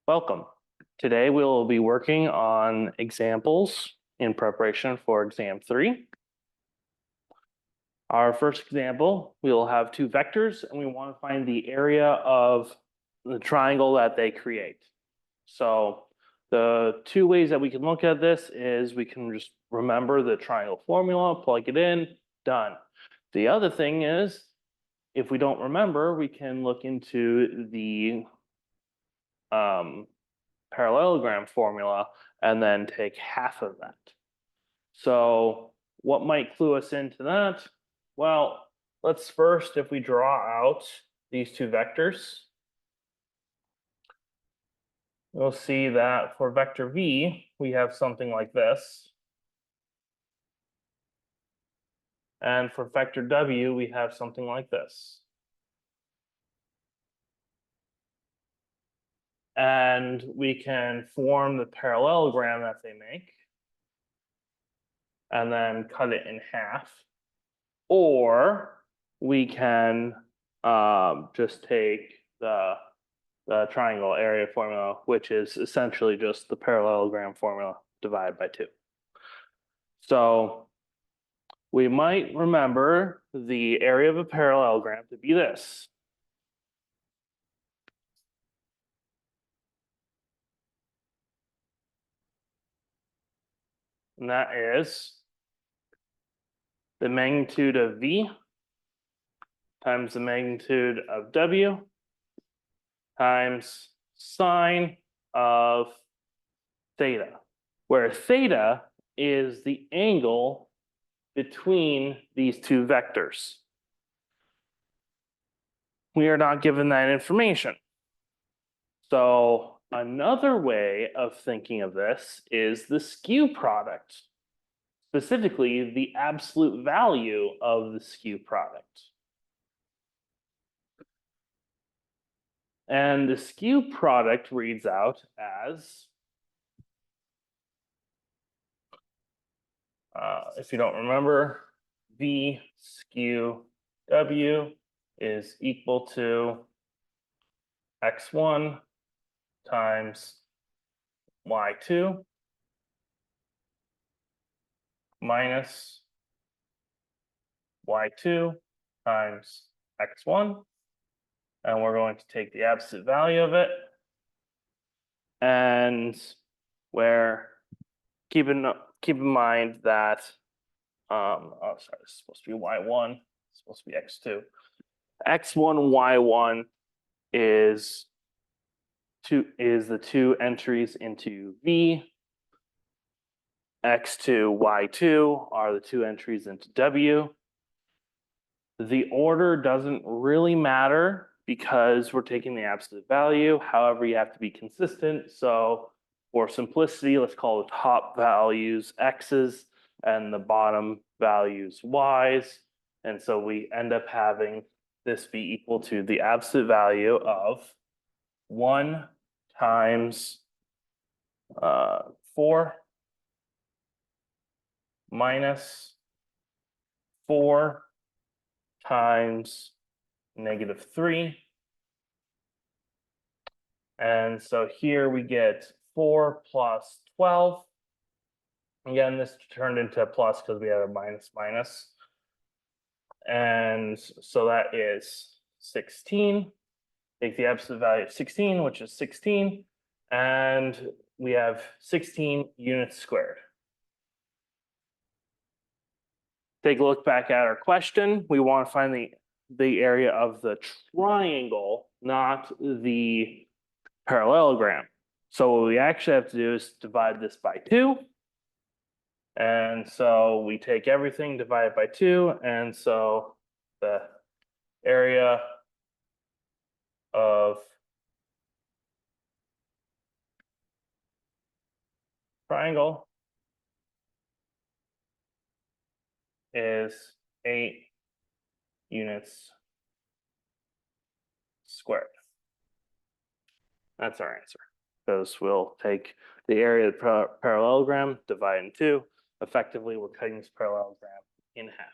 Welcome. Today we will be working on examples in preparation for exam 3. Our first example, we will have two vectors and we want to find the area of the triangle that they create. So the two ways that we can look at this is we can just remember the triangle formula, plug it in, done. The other thing is, if we don't remember, we can look into the parallelogram formula and then take half of that. So what might clue us into that? Well, let's first, if we draw out these two vectors, we'll see that for vector v, we have something like this. And for vector w, we have something like this. And we can form the parallelogram that they make and then cut it in half. Or we can just take the triangle area formula, which is essentially just the parallelogram formula divided by 2. So we might remember the area of a parallelogram to be this. And that is the magnitude of V times the magnitude of W times sine of theta, where theta is the angle between these two vectors. We are not given that information. So another way of thinking of this is the skew product, specifically the absolute value of the skew product. And the skew product reads out as, if you don't remember, V skew W is equal to x1 times y2 minus y2 times x1. And we're going to take the absolute value of it. And where keep in mind that oh sorry, this is supposed to be y1, it's supposed to be x2. x1, y1 is the two entries into V. x2, y2 are the two entries into W. The order doesn't really matter because we're taking the absolute value. However, you have to be consistent. So for simplicity, let's call the top values x's and the bottom values y's. And so we end up having this be equal to the absolute value of 1 times 4 minus 4 times -3. And so here we get 4 plus 12. Again, this turned into a plus because we had a minus minus. And so that is 16. Take the absolute value of 16, which is 16. And we have 16 units squared. Take a look back at our question. We want to find the area of the triangle, not the parallelogram. So what we actually have to do is divide this by 2. And so we take everything, divide it by 2. And so the area of triangle is 8 units squared. That's our answer, because we'll take the area of the parallelogram, divide in 2. Effectively, we're cutting this parallelogram in half.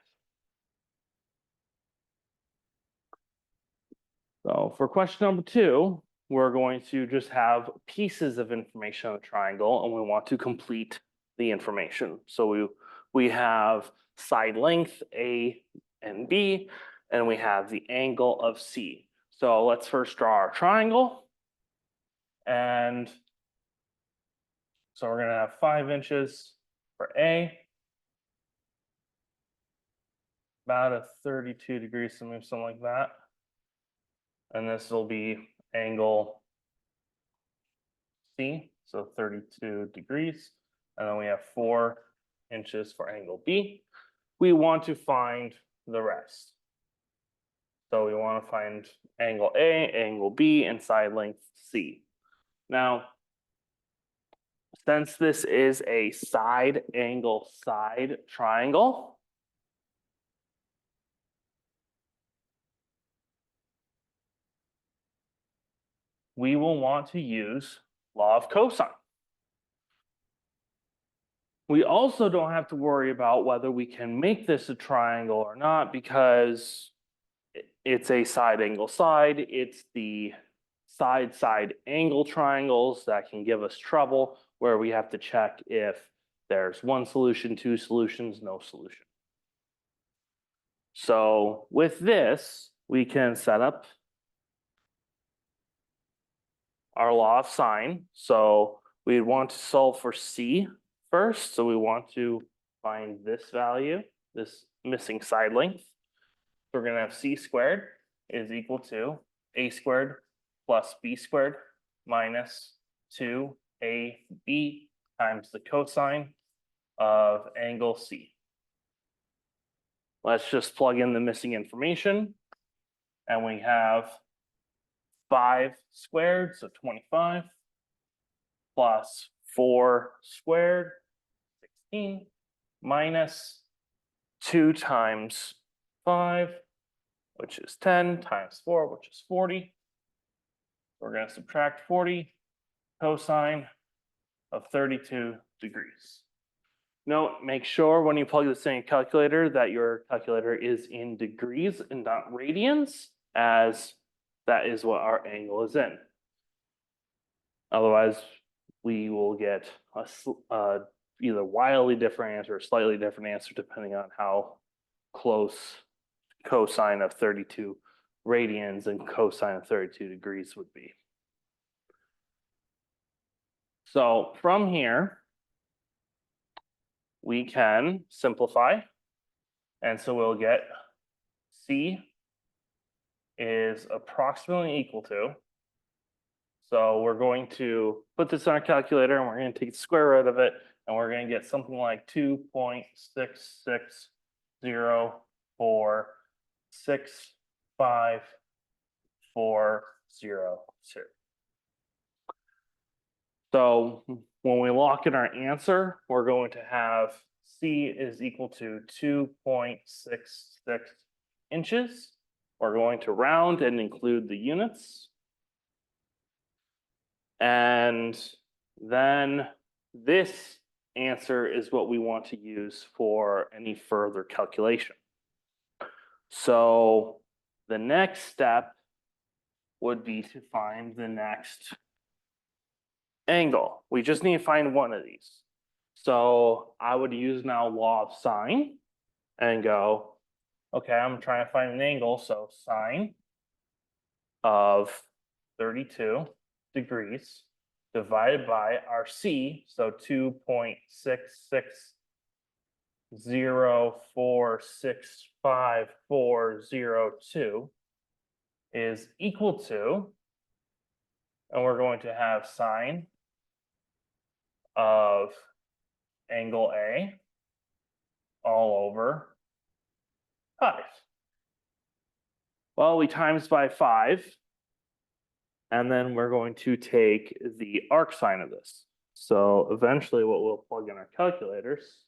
So for question number 2, we're going to just have pieces of information on the triangle, and we want to complete the information. So we have side length A and B, and we have the angle of C. So let's first draw our triangle. And so we're going to have 5 inches for A, about a 32 degrees, something like that. And this will be angle C, so 32 degrees. And then we have 4 inches for angle B. We want to find the rest. So we want to find angle A, angle B, and side length C. Now, since this is a side angle side triangle, we will want to use law of cosine. We also don't have to worry about whether we can make this a triangle or not, because it's a side angle side. It's the side angle triangles that can give us trouble, where we have to check if there's 1 solution, 2 solutions, no solution. So with this, we can set up our law of sine. So we want to solve for C first. So we want to find this value, this missing side length. So we're going to have C squared is equal to A squared plus B squared minus 2AB times the cosine of angle C. Let's just plug in the missing information. And we have 5 squared, so 25, plus 4 squared, 16, minus 2 times 5, which is 10, times 4, which is 40. We're going to subtract 40, cosine of 32 degrees. Note, make sure when you plug this in your calculator that your calculator is in degrees and not radians, as that is what our angle is in. Otherwise, we will get a either wildly different answer or slightly different answer depending on how close cosine of 32 radians and cosine of 32 degrees would be. So from here, we can simplify. And so we'll get C is approximately equal to. So we're going to put this on our calculator and we're going to take the square root of it, and we're going to get something like 2.66046540. So when we lock in our answer, we're going to have C is equal to 2.66 inches. We're going to round and include the units. And then this answer is what we want to use for any further calculation. So the next step would be to find the next angle. We just need to find one of these. So I would use now law of sine and go, okay, I'm trying to find an angle. So sine of 32 degrees divided by our C, so 2.66046540 is equal to, and we're going to have sine of angle A all over 5. Well, we times by 5, and then we're going to take the arc sine of this. So eventually what we'll plug in our calculators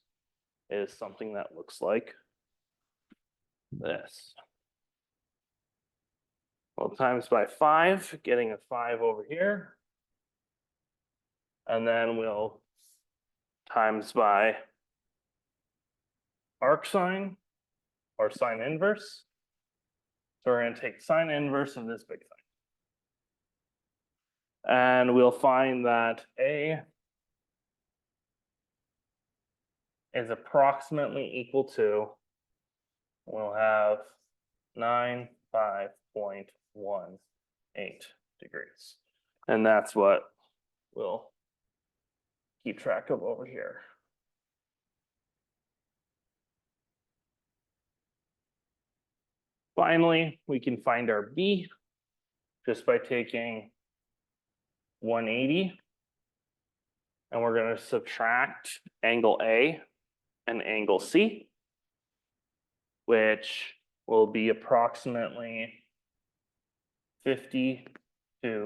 is something that looks like this. Well, times by 5, getting a 5 over here. And then we'll times by arc sine or sine inverse. So we're going to take sine inverse of this big thing. And we'll find that A is approximately equal to, we'll have 95.18 degrees. And that's what we'll keep track of over here. Finally, we can find our B just by taking 180, and we're going to subtract angle A and angle C, which will be approximately 52.82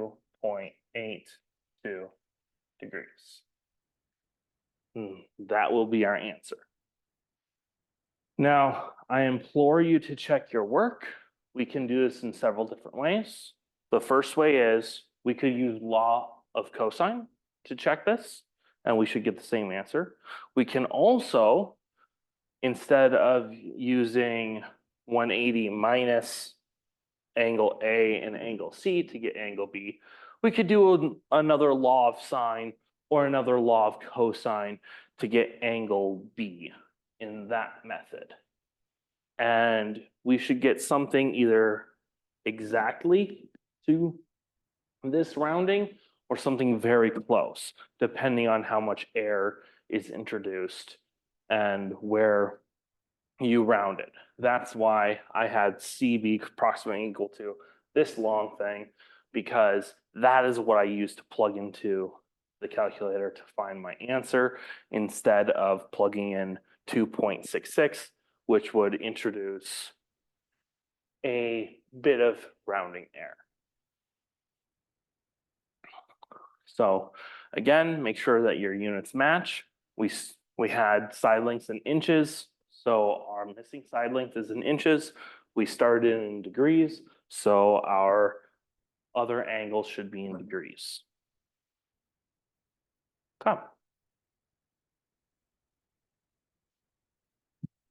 degrees. That will be our answer. Now, I implore you to check your work. We can do this in several different ways. The first way is we could use law of cosine to check this, and we should get the same answer. We can also, instead of using 180 minus angle A and angle C to get angle B, we could do another law of sine or another law of cosine to get angle B in that method. And we should get something either exactly to this rounding or something very close, depending on how much air is introduced and where you round it. That's why I had C be approximately equal to this long thing, because that is what I used to plug into the calculator to find my answer, instead of plugging in 2.66, which would introduce a bit of rounding error. So again, make sure that your units match. We had side lengths in inches, so our missing side length is in inches. We started in degrees, so our other angles should be in degrees. Okay.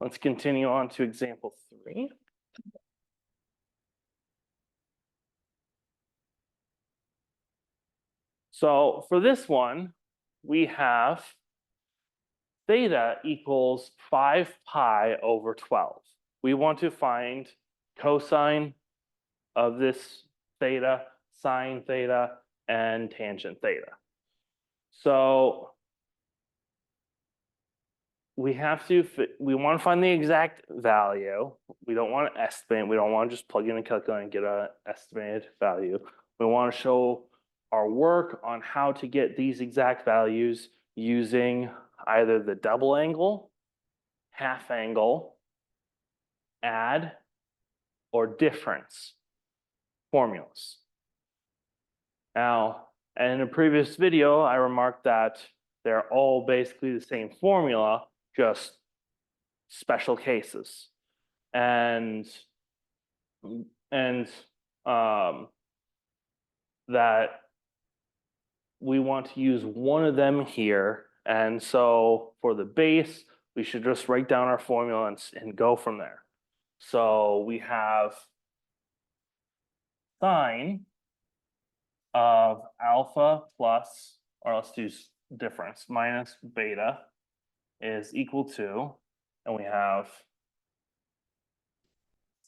Let's continue on to example 3. So for this one, we have theta equals 5 pi over 12. We want to find cosine of this theta, sine theta, and tangent theta. So we want to find the exact value. We don't want to estimate. We don't want to just plug in a calculator and get an estimated value. We want to show our work on how to get these exact values using either the double angle, half angle, add, or difference formulas. Now, in a previous video, I remarked that they're all basically the same formula, just special cases. And that we want to use one of them here. And so for the base, we should just write down our formula and go from there. So we have sine of alpha plus, or let's do difference, minus beta is equal to, and we have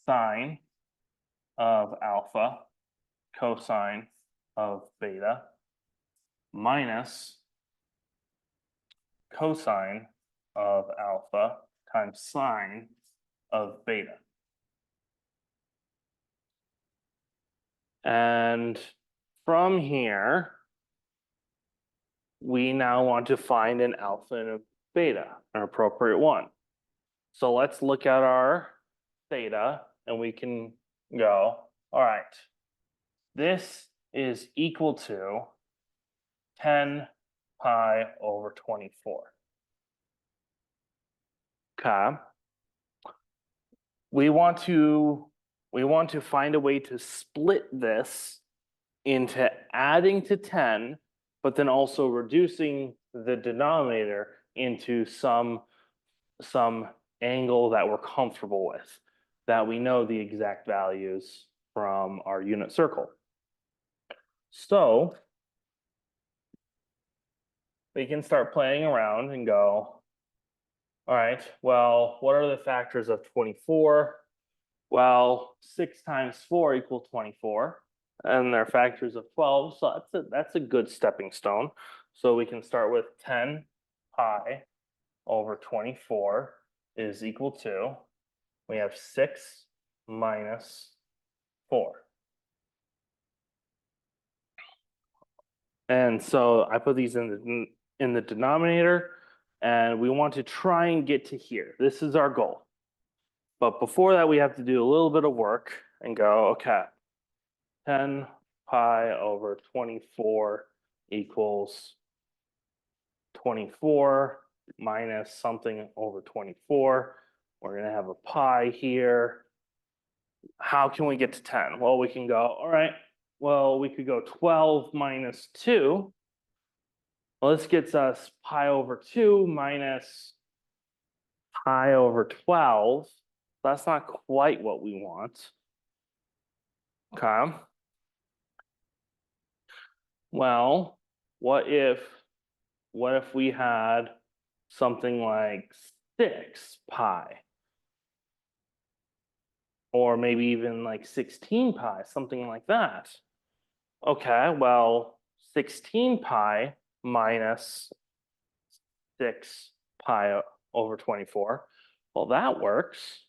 sine of alpha cosine of beta minus cosine of alpha times sine of beta. And from here, we now want to find an alpha and a beta, an appropriate one. So let's look at our theta, and we can go, all right, this is equal to 10 pi over 24. Okay. We want to find a way to split this into adding to 10, but then also reducing the denominator into some angle that we're comfortable with, that we know the exact values from our unit circle. So we can start playing around and go, all right, well, what are the factors of 24? Well, 6 times 4 equals 24, and they're factors of 12, so that's a good stepping stone. So we can start with 10 pi over 24 is equal to, we have 6 minus 4. And so I put these in the denominator, and we want to try and get to here. This is our goal. But before that, we have to do a little bit of work and go, okay, 10 pi over 24 equals 24 minus something over 24. We're going to have a pi here. How can we get to 10? Well, we can go, all right, well, we could go 12 minus 2. Well, this gets us pi over 2 minus pi over 12. That's not quite what we want. Okay. Well, what if we had something like 6 pi? Or maybe even like 16 pi, something like that. Okay, well, 16 pi minus 6 pi over 24. Well, that works.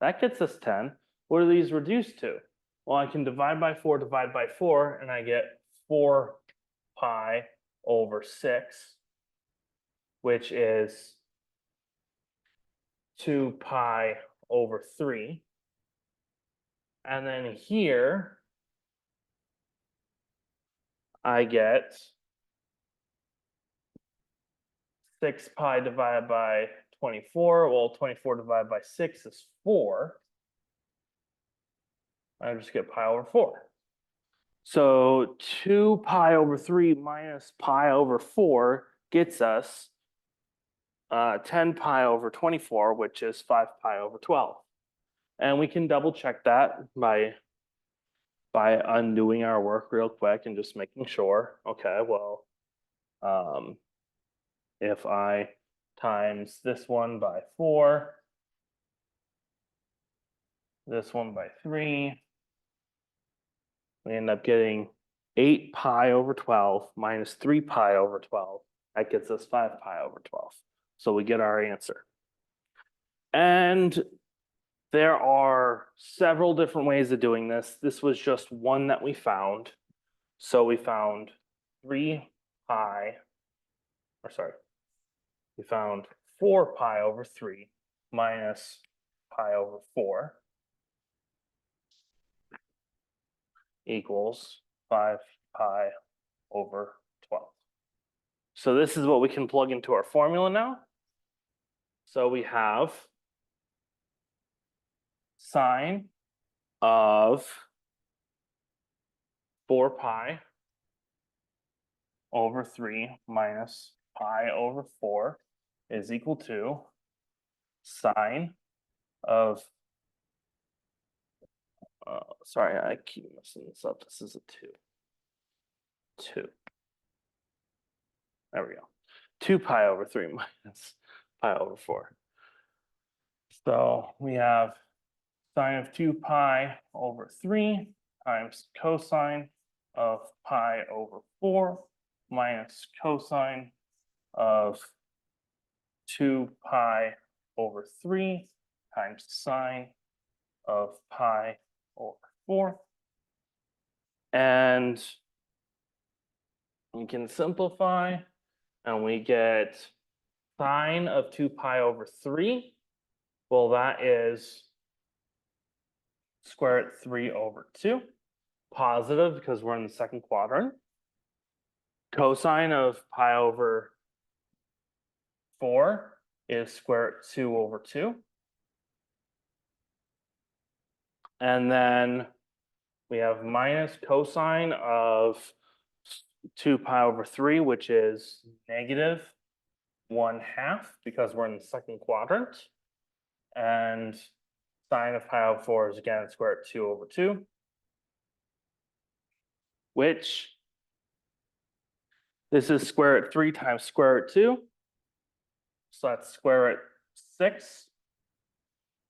That gets us 10. What are these reduced to? Well, I can divide by 4, and I get 4 pi over 6, which is 2 pi over 3. And then here, I get 6 pi divided by 24. Well, 24 divided by 6 is 4. I just get pi over 4. So 2 pi over 3 minus pi over 4 gets us 10 pi over 24, which is 5 pi over 12. And we can double check that by undoing our work real quick and just making sure, okay, well, if I times this one by 4, this one by 3, we end up getting 8 pi over 12 minus 3 pi over 12. That gets us 5 pi over 12. So we get our answer. And there are several different ways of doing this. This was just one that we found. So we found 3 pi, or sorry, we found 4 pi over 3 minus pi over 4 equals 5 pi over 12. So this is what we can plug into our formula now. So we have sine of 4 pi over 3 minus pi over 4 is equal to sine of, sorry, I keep messing this up. This is a 2. There we go. 2 pi over 3 minus pi over 4. So we have sine of 2 pi over 3 times cosine of pi over 4 minus cosine of 2 pi over 3 times sine of pi over 4. And we can simplify, and we get sine of 2 pi over 3. Well, that is square root 3 over 2. Positive because we're in the second quadrant. Cosine of pi over 4 is square root 2 over 2. And then we have minus cosine of 2 pi over 3, which is negative 1/2 because we're in the second quadrant. And sine of pi over 4 is again square root 2 over 2, which This is square root 3 times square root 2. So that's square root 6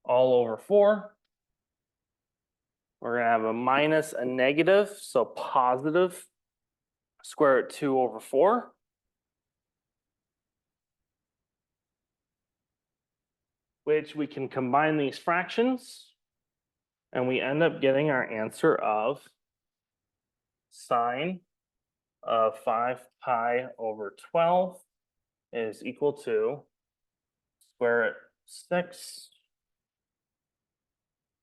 all over 4. We're going to have a minus a negative, so positive square root 2 over 4. Which we can combine these fractions, and we end up getting our answer of sine of 5 pi over 12 is equal to square root 6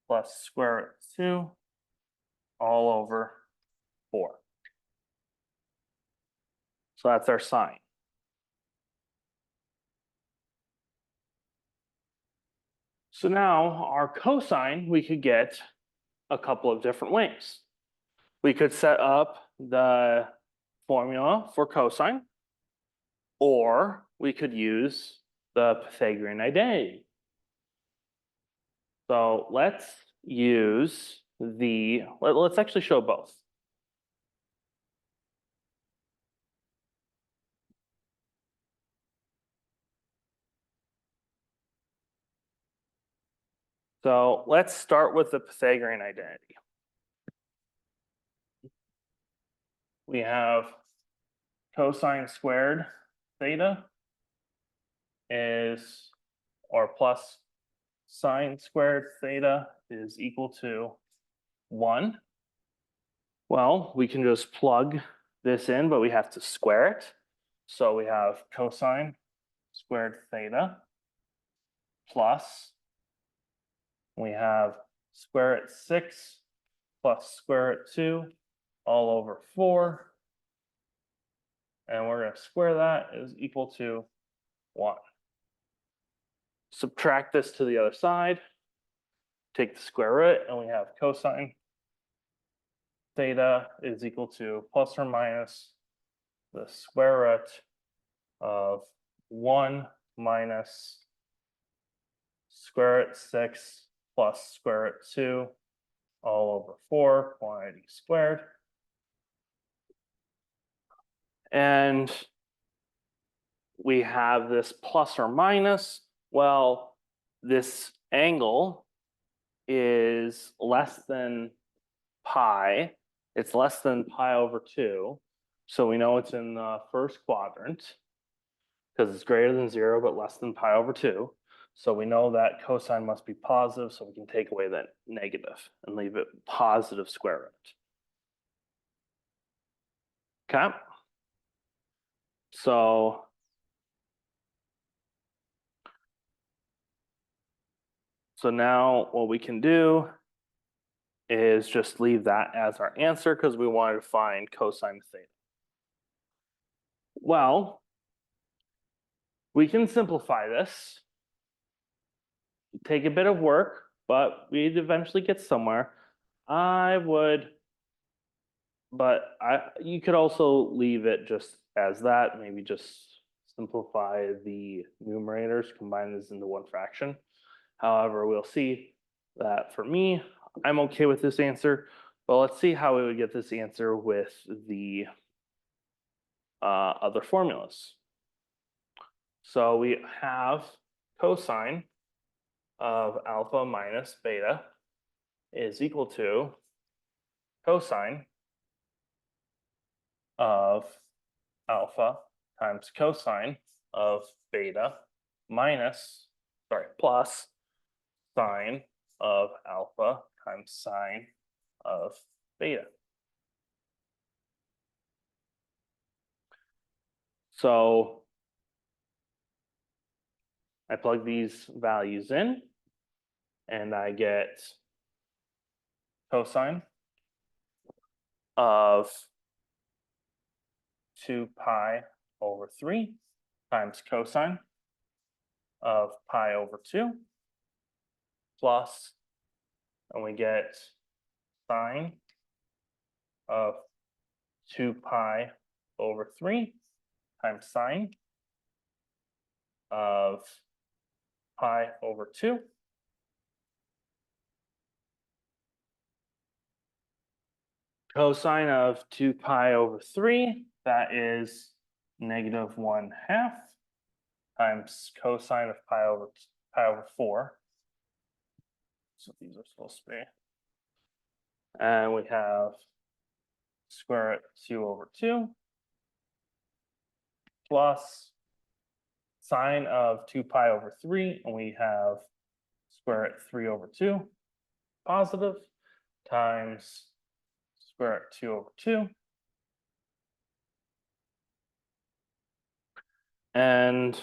plus square root 2 all over 4. So that's our sine. So now our cosine, we could get a couple of different ways. We could set up the formula for cosine, or we could use the Pythagorean identity. So let's use let's actually show both. So let's start with the Pythagorean identity. We have cosine squared theta is, or plus sine squared theta is equal to 1. Well, we can just plug this in, but we have to square it. So we have cosine squared theta plus, we have square root 6 plus square root 2 all over 4. And we're going to square that is equal to 1. Subtract this to the other side. Take the square root, and we have cosine theta is equal to plus or minus the square root of 1 minus square root 6 plus square root 2 all over 4 quantity squared. And we have this plus or minus. Well, this angle is less than pi. It's less than pi over 2. So we know it's in the first quadrant because it's greater than 0 but less than pi over 2. So we know that cosine must be positive, so we can take away that negative and leave it positive square root. Okay. So now what we can do is just leave that as our answer because we wanted to find cosine theta. Well, we can simplify this. Take a bit of work, but we'd eventually get somewhere. You could also leave it just as that, maybe just simplify the numerators, combine this into one fraction. However, we'll see that for me, I'm okay with this answer, but let's see how we would get this answer with the other formulas. So we have cosine of alpha minus beta is equal to cosine of alpha times cosine of beta plus sine of alpha times sine of beta. So I plug these values in and I get cosine of 2 pi over 3 times cosine of pi over 2 plus, and we get sine of 2 pi over 3 times sine of pi over 2 cosine of 2 pi over 3, that is -1/2 times cosine of pi over 4. So these are supposed to be. And we have square root 2/2 plus sine of 2 pi over 3, and we have square root 3/2 positive times square root 2/2. And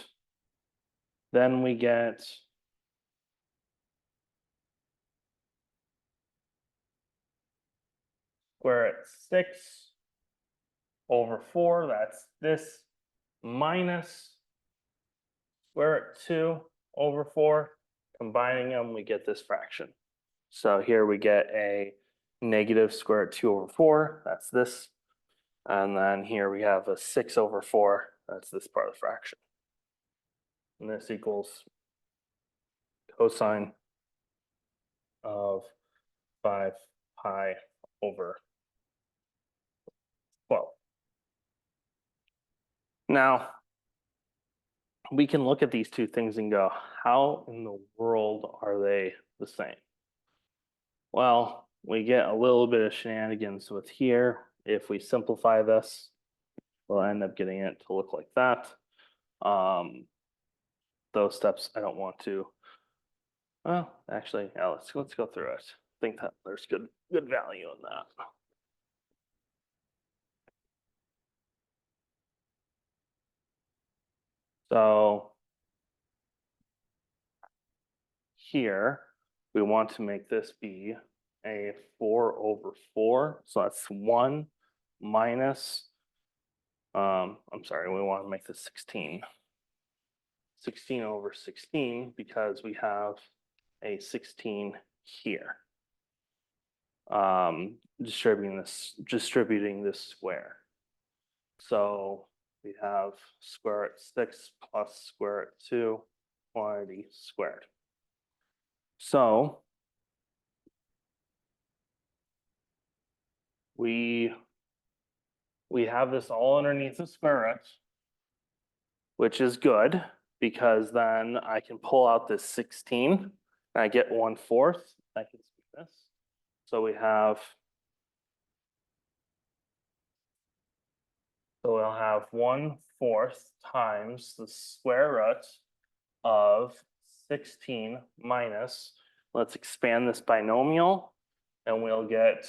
then we get square root 6/4, that's this, minus square root 2/4. Combining them, we get this fraction. So here we get a negative square root 2/4, that's this. And then here we have a 6/4, that's this part of the fraction. And this equals cosine of 5 pi over 12. Now, we can look at these two things and go, how in the world are they the same? Well, we get a little bit of shenanigans with here. If we simplify this, we'll end up getting it to look like that. Those steps I don't want to. Well, actually, yeah, let's go through it. I think that there's good value in that. So here we want to make this be a 4/4. So that's 1 minus, I'm sorry, we want to make this 16. 16/16 because we have a 16 here. Distributing this square. So we have square root 6 plus square root 2 quantity squared. So we have this all underneath the square root, which is good because then I can pull out this 16 and I get 1/4. I can see this. So we have, so we'll have 1/4 times the square root of 16 minus, let's expand this binomial, and we'll get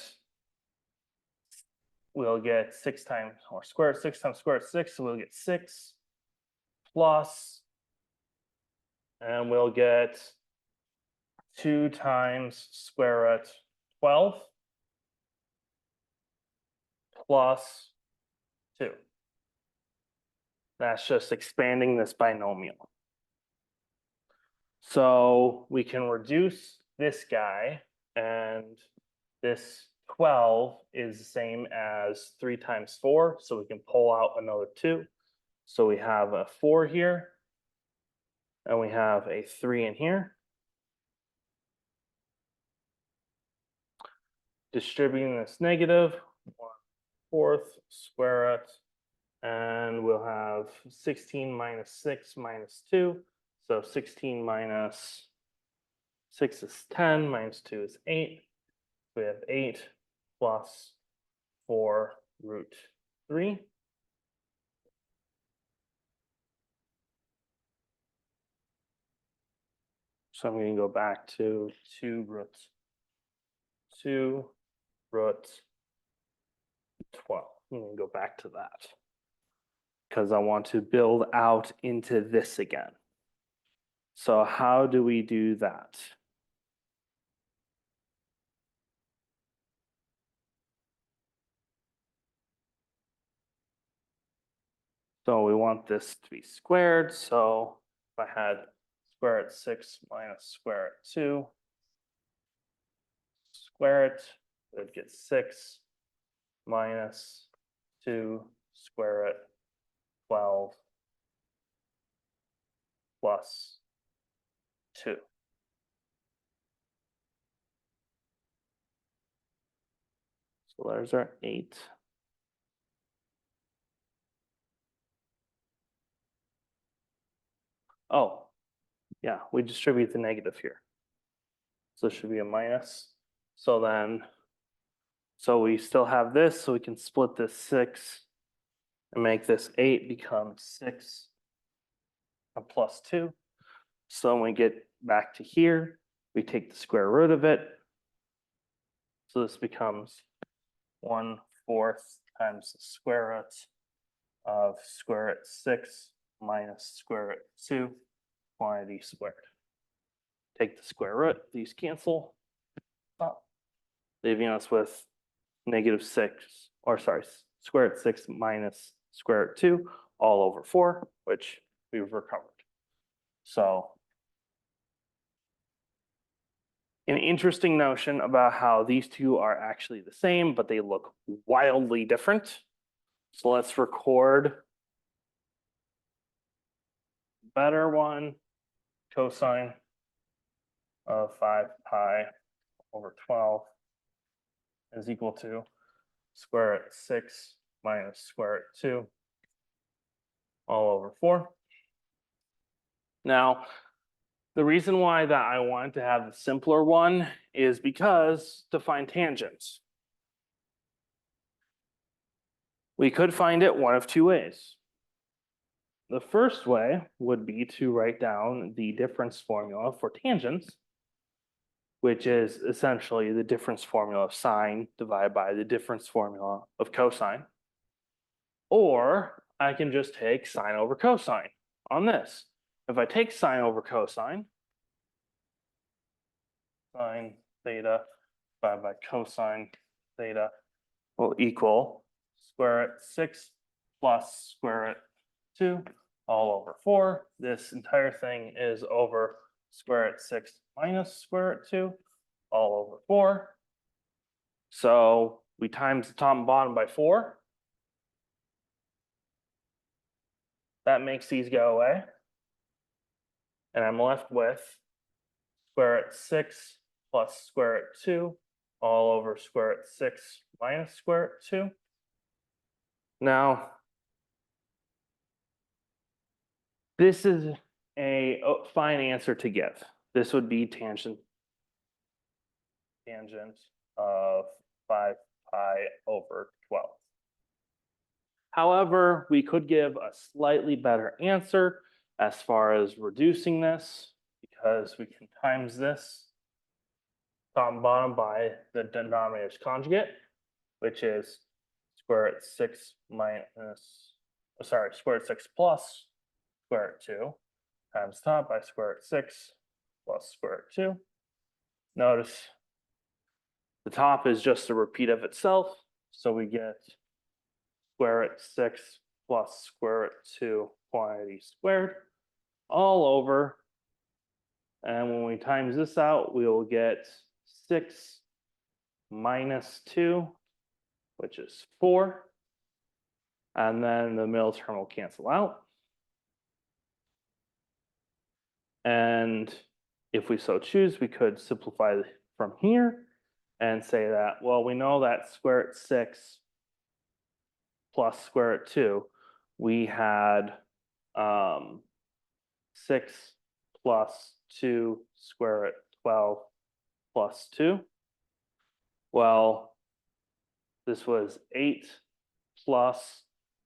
6 times, or square root 6 times square root 6, so we'll get 6 plus, and we'll get 2 times square root 12 plus 2. That's just expanding this binomial. So we can reduce this guy, and this 12 is the same as 3 times 4, so we can pull out another 2. So we have a 4 here, and we have a 3 in here. Distributing this negative, 1/4 square root, and we'll have 16 minus 6 minus 2. So 16 minus 6 is 10, minus 2 is 8. We have 8 plus 4√3. So I'm going to go back to 2√12 I'm going to go back to that because I want to build out into this again. So how do we do that? So we want this to be squared. So if I had square root 6 minus square root 2, square it, would get 6 minus 2 square root 12 plus 2. So there's our 8. Oh, yeah, we distribute the negative here. So it should be a minus. So then, so we still have this, so we can split this 6 and make this 8 become 6 and plus 2. So when we get back to here, we take the square root of it. So this becomes 1/4 times the square root of square root 6 minus square root 2 quantity squared. Take the square root, these cancel, leaving us with -6, or sorry, square root 6 minus square root 2 all over 4, which we've recovered. So an interesting notion about how these two are actually the same, but they look wildly different. So let's record better one, cosine of 5 pi over 12 is equal to square root 6 minus square root 2 all over 4. Now, the reason why that I wanted to have the simpler one is because to find tangents, we could find it one of two ways. The first way would be to write down the difference formula for tangents, which is essentially the difference formula of sine divided by the difference formula of cosine. Or I can just take sine over cosine on this. If I take sine over cosine, sine theta divided by cosine theta will equal square root 6 plus square root 2 all over 4. This entire thing is over square root 6 minus square root 2 all over 4. So we times the top and bottom by 4. That makes these go away. And I'm left with square root 6 plus square root 2 all over square root 6 minus square root 2. Now, this is a fine answer to give. This would be tangent of 5 pi over 12. However, we could give a slightly better answer as far as reducing this, because we can times this top and bottom by the denominator's conjugate, which is square root 6 minus, square root 6 plus square root 2 times top by square root 6 plus square root 2. Notice the top is just a repeat of itself, so we get square root 6 plus square root 2 quantity squared all over. And when we times this out, we will get 6 minus 2, which is 4. And then the middle term will cancel out. And if we so choose, we could simplify from here and say that, well, we know that square root 6 plus square root 2, we had 6 plus 2 square root 12 plus 2. Well, this was 8 plus,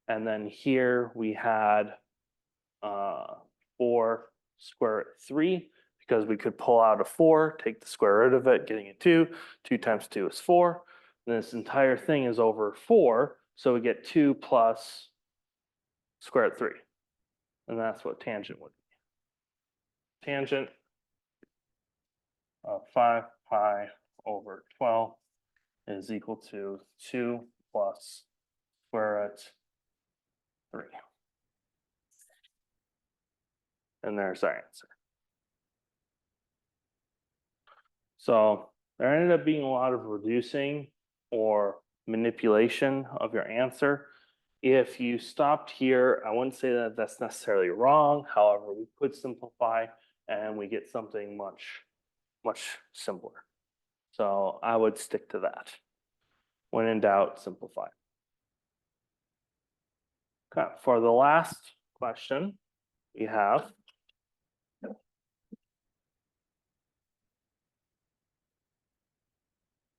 and then here we had 4 square root 3, because we could pull out a 4, take the square root of it, getting a 2. 2 times 2 is 4. And this entire thing is over 4, so we get 2 plus square root 3. And that's what tangent would be. Tangent of 5 pi over 12 is equal to 2 plus square root 3. And there's our answer. So there ended up being a lot of reducing or manipulation of your answer. If you stopped here, I wouldn't say that that's necessarily wrong. However, we could simplify and we get something much simpler. So I would stick to that. When in doubt, simplify. Okay, for the last question we have,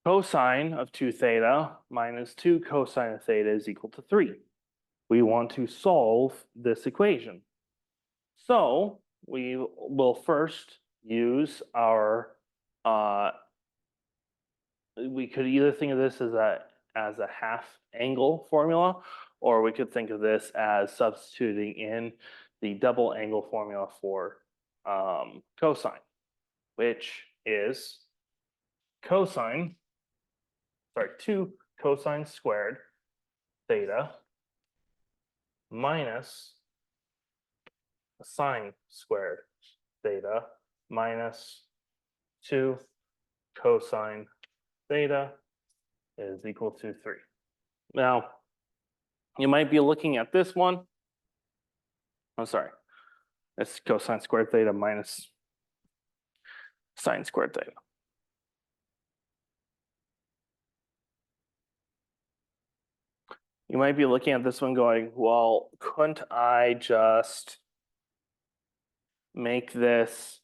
cosine of 2 theta minus 2 cosine of theta is equal to 3. We want to solve this equation. So we will first use our, we could either think of this as a half angle formula, or we could think of this as substituting in the double angle formula for cosine, which is 2 cosine squared theta minus sine squared theta minus 2 cosine theta is equal to 3. Now, you might be looking at this one. I'm sorry. It's cosine squared theta minus sine squared theta. You might be looking at this one going, well, couldn't I just make this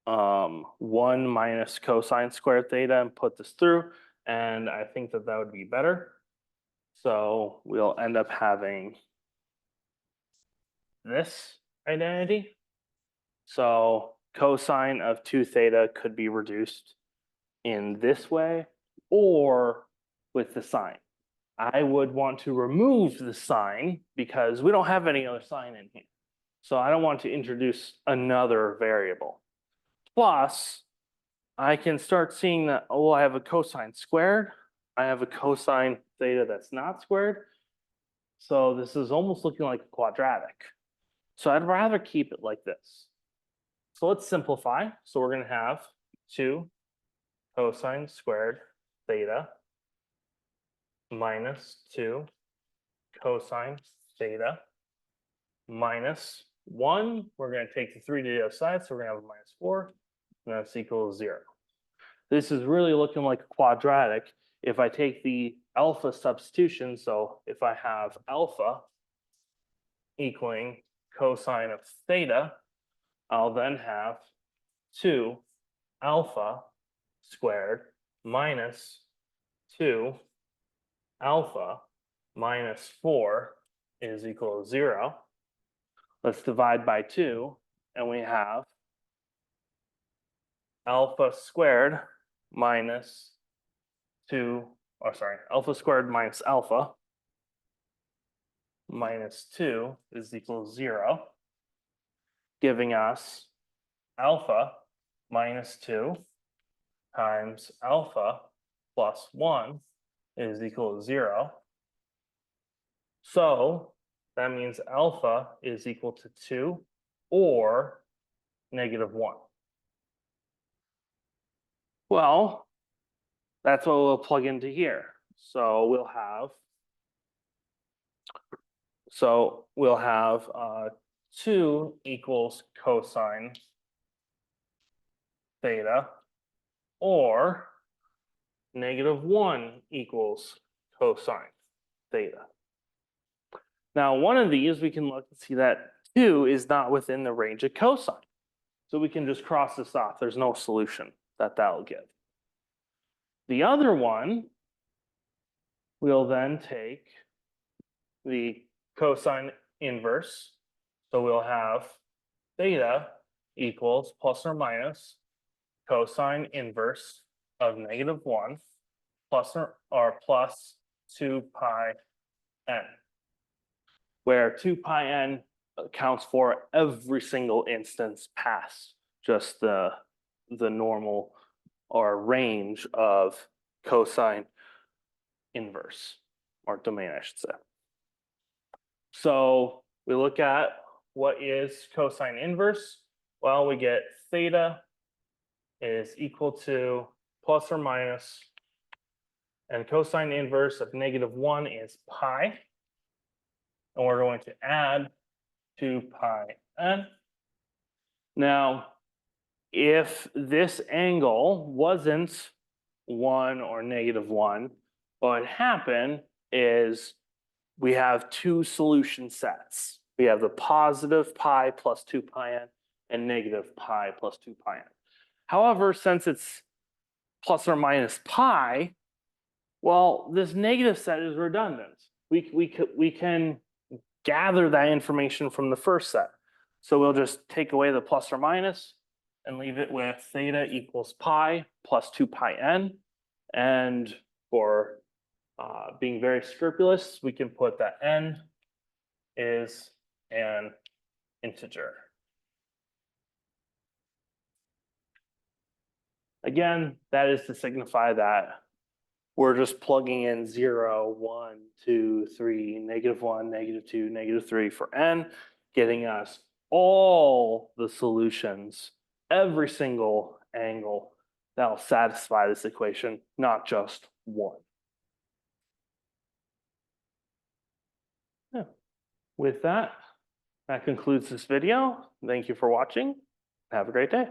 1 minus cosine squared theta and put this through? And I think that would be better. So we'll end up having this identity. So cosine of 2 theta could be reduced in this way or with the sine. I would want to remove the sine because we don't have any other sine in here. So I don't want to introduce another variable. Plus, I can start seeing that, oh, I have a cosine squared. I have a cosine theta that's not squared. So this is almost looking like a quadratic. So I'd rather keep it like this. So let's simplify. So we're going to have 2 cosine squared theta minus 2 cosine theta minus 1. We're going to take the 3 to the other side, so we're going to have a minus 4, and that's equal to 0. This is really looking like a quadratic. If I take the alpha substitution, so if I have alpha equaling cosine of theta, I'll then have 2 alpha squared minus 2 alpha minus 4 is equal to 0. Let's divide by 2, and we have alpha squared minus alpha squared minus alpha minus 2 is equal to 0, giving us alpha minus 2 times alpha plus 1 is equal to 0. So that means alpha is equal to 2 or negative 1. Well, that's what we'll plug into here. So we'll have 2 equals cosine theta, or negative 1 equals cosine theta. Now, one of these, we can look and see that 2 is not within the range of cosine. So we can just cross this off. There's no solution that will give. The other one, we'll then take the cosine inverse. So we'll have theta equals plus or minus cosine inverse of negative 1 plus 2 pi n, where 2 pi n accounts for every single instance past just the normal or range of cosine inverse, or domain, I should say. So we look at what is cosine inverse. Well, we get theta is equal to plus or minus, and cosine inverse of negative 1 is pi. And we're going to add 2 pi n. Now, if this angle wasn't 1 or negative 1, what would happen is we have 2 solution sets. We have the positive pi plus 2 pi n and negative pi plus 2 pi n. However, since it's plus or minus pi, well, this negative set is redundant. We can gather that information from the first set. So we'll just take away the plus or minus and leave it with theta equals pi plus 2 pi n. And for being very scrupulous, we can put that n is an integer. Again, that is to signify that we're just plugging in 0, 1, 2, 3, -1, -2, -3 for n, getting us all the solutions, every single angle that'll satisfy this equation, not just one. Yeah. With that, that concludes this video. Thank you for watching. Have a great day.